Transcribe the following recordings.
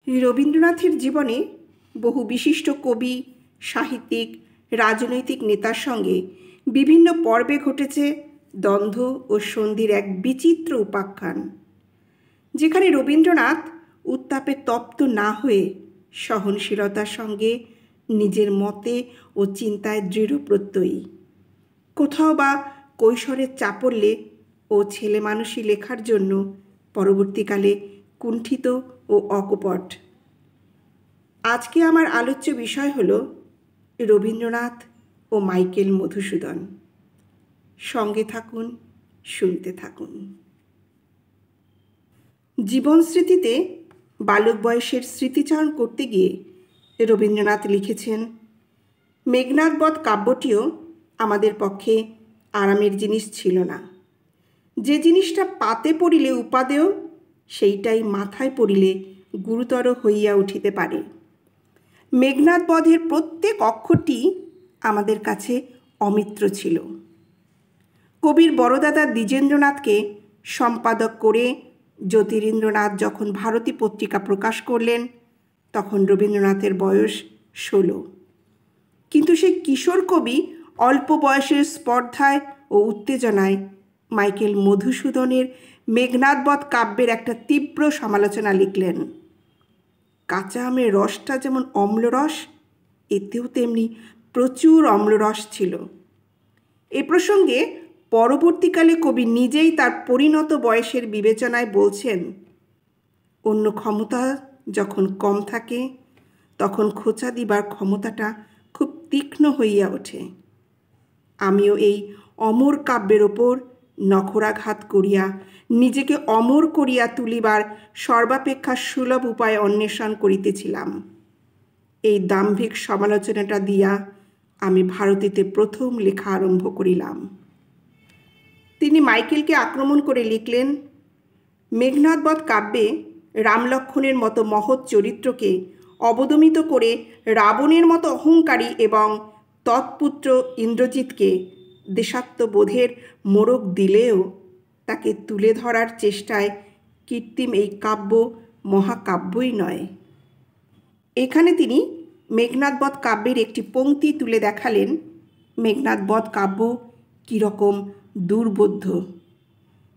রবীন্দ্রনাথের জীবনে বহু বিশিষ্ট কবি, সাহিত্যিক, রাজনৈতিক নেতার সঙ্গে বিভিন্ন পর্বে ঘটেছে দ্বন্দ্ব ও সন্ধির এক বিচিত্র উপাখ্যান, যেখানে রবীন্দ্রনাথ উত্তাপে তপ্ত না হয়ে সহনশীলতার সঙ্গে নিজের মতে ও চিন্তায় দৃঢ় প্রত্যয়ী। কোথাও বা কৈশোরের চাপল্যে ও ছেলে মানুষই লেখার জন্য পরবর্তীকালে কুণ্ঠিত ও অকপট। আজকে আমার আলোচ্য বিষয় হল রবীন্দ্রনাথ ও মাইকেল মধুসূদন। সঙ্গে থাকুন, শুনতে থাকুন। জীবন স্মৃতিতে বালক বয়সের স্মৃতিচারণ করতে গিয়ে রবীন্দ্রনাথ লিখেছেন, মেঘনাদ বধ কাব্যটিও আমাদের পক্ষে আরামের জিনিস ছিল না। যে জিনিসটা পাতে পড়িলে উপাদেয়, সেইটাই মাথায় পড়িলে গুরুতর হইয়া উঠিতে পারে। মেঘনাদ বধের প্রত্যেক অক্ষরটি আমাদের কাছে অমিত্র ছিল। কবির বড়দাদা দ্বিজেন্দ্রনাথকে সম্পাদক করে জ্যোতিরিন্দ্রনাথ যখন ভারতী পত্রিকা প্রকাশ করলেন, তখন রবীন্দ্রনাথের বয়স 16। কিন্তু সেই কিশোর কবি অল্প বয়সের স্পর্ধায় ও উত্তেজনায় মাইকেল মধুসূদনের মেঘনাদ বধ কাব্যের একটা তীব্র সমালোচনা লিখলেন। কাঁচা আমের রসটা যেমন অম্লরস, এতেও তেমনি প্রচুর অম্লরস ছিল। এ প্রসঙ্গে পরবর্তীকালে কবি নিজেই তার পরিণত বয়সের বিবেচনায় বলছেন, অন্য ক্ষমতা যখন কম থাকে তখন খোঁচা দিবার ক্ষমতাটা খুব তীক্ষ্ণ হইয়া ওঠে। আমিও এই অমর কাব্যের ওপর নখরাঘাত করিয়া নিজেকে অমর করিয়া তুলিবার সর্বাপেক্ষা সুলভ উপায় অন্বেষণ করিতেছিলাম। এই দাম্ভিক সমালোচনাটা দিয়া আমি ভারতীতে প্রথম লেখা আরম্ভ করিলাম। তিনি মাইকেলকে আক্রমণ করে লিখলেন, মেঘনাদ বধ কাব্যে রামলক্ষ্মণের মতো মহৎ চরিত্রকে অবদমিত করে রাবণের মতো অহংকারী এবং তৎপুত্র ইন্দ্রজিৎকে দেশাত্মবোধের মোড়ক দিলেও তাকে তুলে ধরার চেষ্টায় কৃত্রিম এই কাব্য মহাকাব্যই নয়। এখানে তিনি মেঘনাদ বধ কাব্যের একটি পংক্তি তুলে দেখালেন মেঘনাদ বধ কাব্য কীরকম দুর্বোধ্য।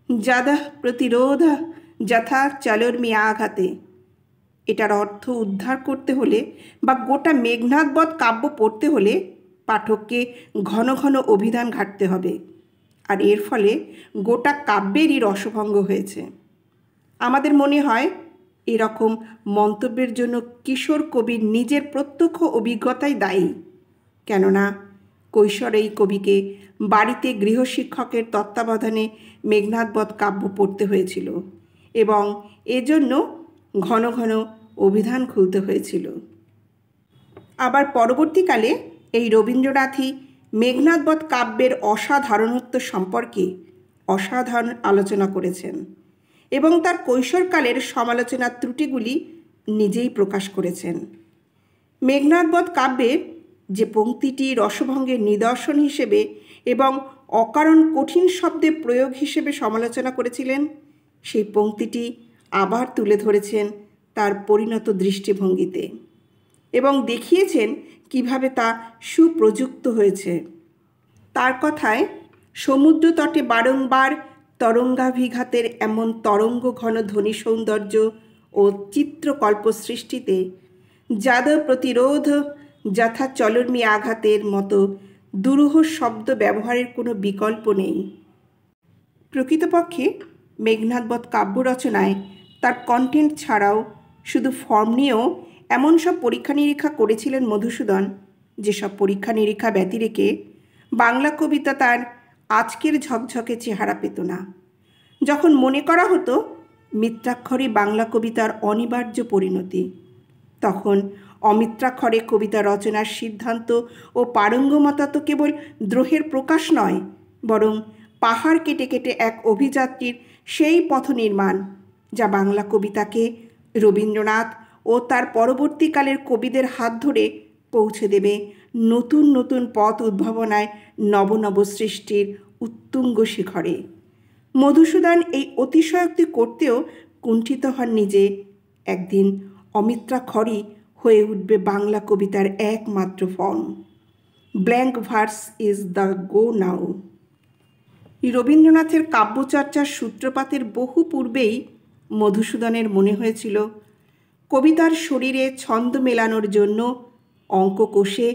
যাদা প্রতিরোধ যথা চলোর্মি আঘাতে। এটার অর্থ উদ্ধার করতে হলে বা গোটা মেঘনাদ বধ কাব্য পড়তে হলে পাঠককে ঘন ঘন অভিধান ঘাঁটতে হবে, আর এর ফলে গোটা কাব্যেরই রসভঙ্গ হয়েছে। আমাদের মনে হয় এরকম মন্তব্যের জন্য কিশোর কবির নিজের প্রত্যক্ষ অভিজ্ঞতাই দায়ী। কেননা কৈশোর এই কবিকে বাড়িতে গৃহশিক্ষকের তত্ত্বাবধানে মেঘনাদ বধ কাব্য পড়তে হয়েছিল এবং এজন্য ঘন ঘন অভিধান খুলতে হয়েছিল। আবার পরবর্তীকালে এই রবীন্দ্রনাথই মেঘনাদ বধ কাব্যের অসাধারণত্ব সম্পর্কে অসাধারণ আলোচনা করেছেন এবং তার কৈশোরকালের সমালোচনার ত্রুটিগুলি নিজেই প্রকাশ করেছেন। মেঘনাদ বধ কাব্যের যে পংক্তিটি রসভঙ্গের নিদর্শন হিসেবে এবং অকারণ কঠিন শব্দের প্রয়োগ হিসেবে সমালোচনা করেছিলেন, সেই পংক্তিটি আবার তুলে ধরেছেন তার পরিণত দৃষ্টিভঙ্গিতে এবং দেখিয়েছেন কিভাবে তা সুপ্রযুক্ত হয়েছে। তার কথায়, সমুদ্র তটে বারংবার তরঙ্গাভিঘাতের এমন তরঙ্গ ঘন ধ্বনি সৌন্দর্য ও চিত্রকল্প সৃষ্টিতে যাদব প্রতিরোধ যথা চলোর্মি আঘাতের মতো দুরূহ শব্দ ব্যবহারের কোনো বিকল্প নেই। প্রকৃতপক্ষে মেঘনাদ বধ কাব্য রচনায় তার কন্টেন্ট ছাড়াও শুধু ফর্ম নিয়েও এমন সব পরীক্ষা নিরীক্ষা করেছিলেন মধুসূদন, যেসব পরীক্ষা নিরীক্ষা ব্যতিরেকে বাংলা কবিতা তার আজকের ঝকঝকে চেহারা পেত না। যখন মনে করা হতো মিত্রাক্ষরই বাংলা কবিতার অনিবার্য পরিণতি, তখন অমিত্রাক্ষরে কবিতা রচনার সিদ্ধান্ত ও পারঙ্গমতা তো কেবল দ্রোহের প্রকাশ নয়, বরং পাহাড় কেটে কেটে এক অভিযাত্রীর সেই পথ নির্মাণ যা বাংলা কবিতাকে রবীন্দ্রনাথ ও তার পরবর্তীকালের কবিদের হাত ধরে পৌঁছে দেবে নতুন নতুন পথ উদ্ভাবনায় নব নব সৃষ্টির উত্তুঙ্গ শিখরে। মধুসূদন এই অতিশয়োক্তি করতেও কুণ্ঠিত হন নিজে একদিন অমিত্রাক্ষরই হয়ে উঠবে বাংলা কবিতার একমাত্র form. Blank verse is the go now. রবীন্দ্রনাথের কাব্যচর্চার সূত্রপাতের বহু পূর্বেই মধুসূদনের মনে হয়েছিল কবিতার শরীরে ছন্দ মেলানোর জন্য অঙ্ক কোষে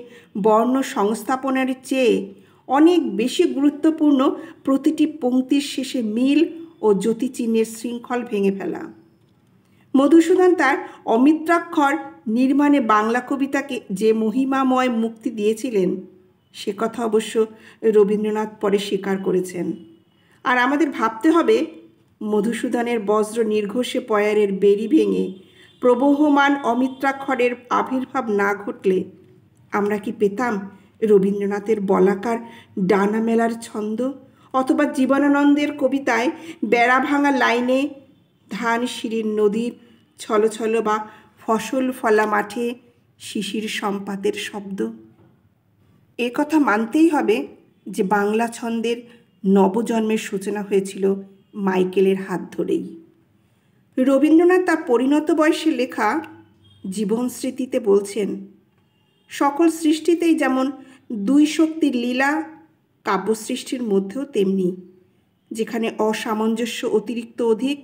বর্ণ সংস্থাপনের চেয়ে অনেক বেশি গুরুত্বপূর্ণ প্রতিটি পংক্তির শেষে মিল ও জ্যোতিচিহ্নের শৃঙ্খল ভেঙে ফেলা। মধুসূদন তার অমিত্রাক্ষর নির্মাণে বাংলা কবিতাকে যে মহিমাময় মুক্তি দিয়েছিলেন সে কথা অবশ্য রবীন্দ্রনাথ পরে স্বীকার করেছেন। আর আমাদের ভাবতে হবে মধুসূদনের বজ্র নির্ঘোষে পয়ারের বেরি ভেঙে প্রবহমান অমিত্রাক্ষরের আবির্ভাব না ঘটলে আমরা কি পেতাম রবীন্দ্রনাথের বলাকার ডানা মেলার ছন্দ, অথবা জীবনানন্দের কবিতায় বেড়া ভাঙা লাইনে ধান শিরির নদীর ছলছল বা ফসল ফলা মাঠে শিশির সম্পাতের শব্দ? এ কথা মানতেই হবে যে বাংলা ছন্দের নবজন্মের সূচনা হয়েছিল মাইকেলের হাত ধরেই। রবীন্দ্রনাথ তার পরিণত বয়সে লেখা জীবন স্মৃতিতে বলছেন, সকল সৃষ্টিতেই যেমন দুই শক্তির লীলা কাব্য সৃষ্টির মধ্যেও তেমনি, যেখানে অসামঞ্জস্য অতিরিক্ত অধিক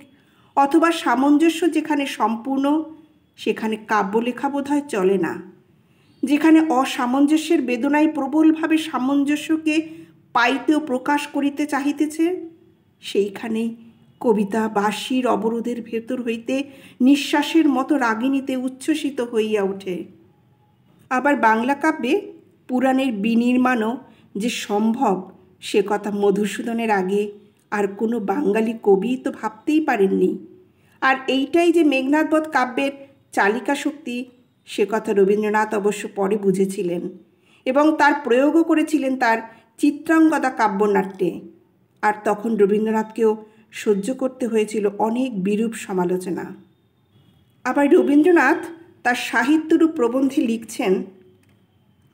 অথবা সামঞ্জস্য যেখানে সম্পূর্ণ সেখানে কাব্য লেখা বোধহয় চলে না। যেখানে অসামঞ্জস্যের বেদনায় প্রবলভাবে সামঞ্জস্যকে পাইতে ও প্রকাশ করিতে চাহিতেছে সেইখানেই কবিতা বাঁশির অবরোধের ভেতর হইতে নিঃশ্বাসের মতো রাগিণীতে উচ্ছ্বসিত হইয়া ওঠে। আবার বাংলা কাব্যে পুরাণের বিনির্মাণও যে সম্ভব সে কথা মধুসূদনের আগে আর কোনো বাঙালি কবি তো ভাবতেই পারেননি। আর এইটাই যে মেঘনাদবধ কাব্যের চালিকা শক্তি সে কথা রবীন্দ্রনাথ অবশ্য পরে বুঝেছিলেন এবং তার প্রয়োগও করেছিলেন তার চিত্রাঙ্গদা কাব্যনাট্যে। আর তখন রবীন্দ্রনাথকেও সহ্য করতে হয়েছিল অনেক বিরূপ সমালোচনা। আবার রবীন্দ্রনাথ তার সাহিত্যরূপ প্রবন্ধে লিখছেন,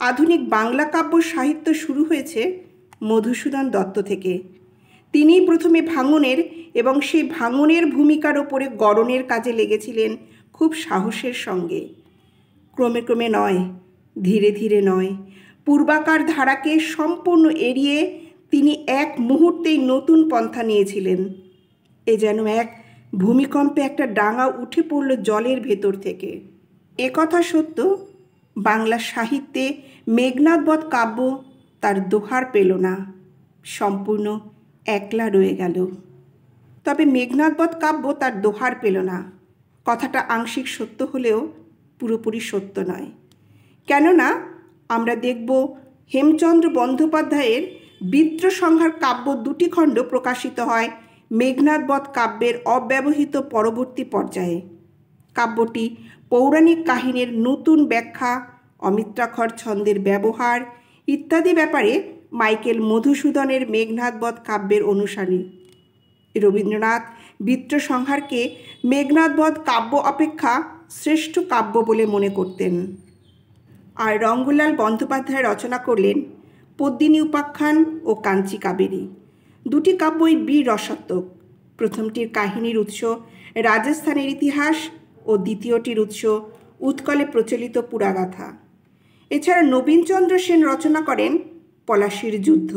আধুনিক বাংলা কাব্য সাহিত্য শুরু হয়েছে মধুসূদন দত্ত থেকে। তিনিই প্রথমে ভাঙনের এবং সেই ভাঙনের ভূমিকার ওপরে গড়নের কাজে লেগেছিলেন খুব সাহসের সঙ্গে। ক্রমে ক্রমে নয়, ধীরে ধীরে নয়, পূর্বাকার ধারাকে সম্পূর্ণ এড়িয়ে তিনি এক মুহূর্তেই নতুন পন্থা নিয়েছিলেন। এ যেন এক ভূমিকম্পে একটা ডাঙা উঠে পড়ল জলের ভেতর থেকে। একথা সত্য, বাংলা সাহিত্যে মেঘনাদবধ কাব্য তার দোহার পেল না, সম্পূর্ণ একলা রয়ে গেল। তবে মেঘনাদবধ কাব্য তার দোহার পেল না কথাটা আংশিক সত্য হলেও পুরোপুরি সত্য নয়। কেননা আমরা দেখব হেমচন্দ্র বন্দ্যোপাধ্যায়ের বিদ্রোহসংহার কাব্য দুটি খণ্ড প্রকাশিত হয় মেঘনাদবধ কাব্যের অব্যবহৃত পরবর্তী পর্যায়ে। কাব্যটি পৌরাণিক কাহিনীর নতুন ব্যাখ্যা, অমিত্রাক্ষর ছন্দের ব্যবহার ইত্যাদি ব্যাপারে মাইকেল মধুসূদনের মেঘনাদবধ কাব্যের অনুসারী। রবীন্দ্রনাথ বিদ্রোহসংহারকে মেঘনাদবধ কাব্য অপেক্ষা শ্রেষ্ঠ কাব্য বলে মনে করতেন। আর রঙ্গলাল বন্দ্যোপাধ্যায় রচনা করলেন পদ্মিনী উপাখ্যান ও কাঞ্চী কাবেরী। দুটি কাব্যই বীর রসাত্মক। প্রথমটির কাহিনীর উৎস রাজস্থানের ইতিহাস ও দ্বিতীয়টির উৎস উৎকলে প্রচলিত পুরাগাথা। এছাড়া নবীনচন্দ্র সেন রচনা করেন পলাশীর যুদ্ধ,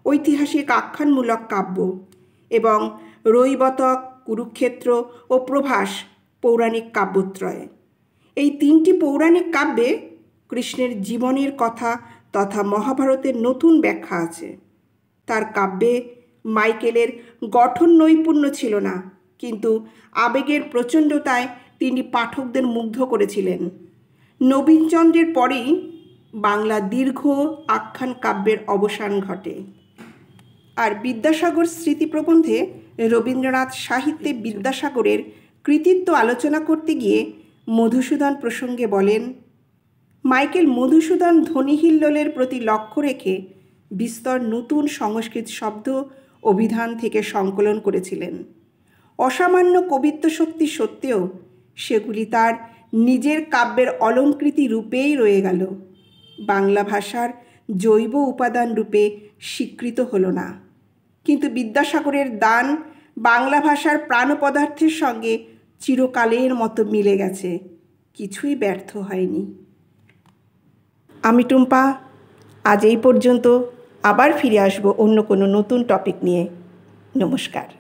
ঐতিহাসিক আখ্যানমূলক কাব্য, এবং রৈবতক, কুরুক্ষেত্র ও প্রভাস পৌরাণিক কাব্যত্রয়। এই তিনটি পৌরাণিক কাব্যে কৃষ্ণের জীবনের কথা তথা মহাভারতের নতুন ব্যাখ্যা আছে। তার কাব্যে মাইকেলের গঠন নৈপুণ্য ছিল না, কিন্তু আবেগের প্রচণ্ডতায় তিনি পাঠকদের মুগ্ধ করেছিলেন। নবীনচন্দ্রের পরেই বাংলা দীর্ঘ আখ্যান কাব্যের অবসান ঘটে। আর বিদ্যাসাগর স্মৃতি প্রবন্ধে রবীন্দ্রনাথ সাহিত্যে বিদ্যাসাগরের কৃতিত্ব আলোচনা করতে গিয়ে মধুসূদন প্রসঙ্গে বলেন, মাইকেল মধুসূদন ধ্বনিহিল্লোলের প্রতি লক্ষ্য রেখে বিস্তর নতুন সংস্কৃত শব্দ অভিধান থেকে সংকলন করেছিলেন। অসামান্য কবিত্ব শক্তি সত্ত্বেও সেগুলি তার নিজের কাব্যের অলঙ্কৃতি রূপেই রয়ে গেল, বাংলা ভাষার জৈব উপাদান রূপে স্বীকৃত হলো না। কিন্তু বিদ্যাসাগরের দান বাংলা ভাষার প্রাণপদার্থের সঙ্গে চিরকালের মতো মিলে গেছে। কিছুই ব্যর্থ হয়নি। আমি টুম্পা, আজ এই পর্যন্ত। আবার ফিরে আসব অন্য কোনো নতুন টপিক নিয়ে। নমস্কার।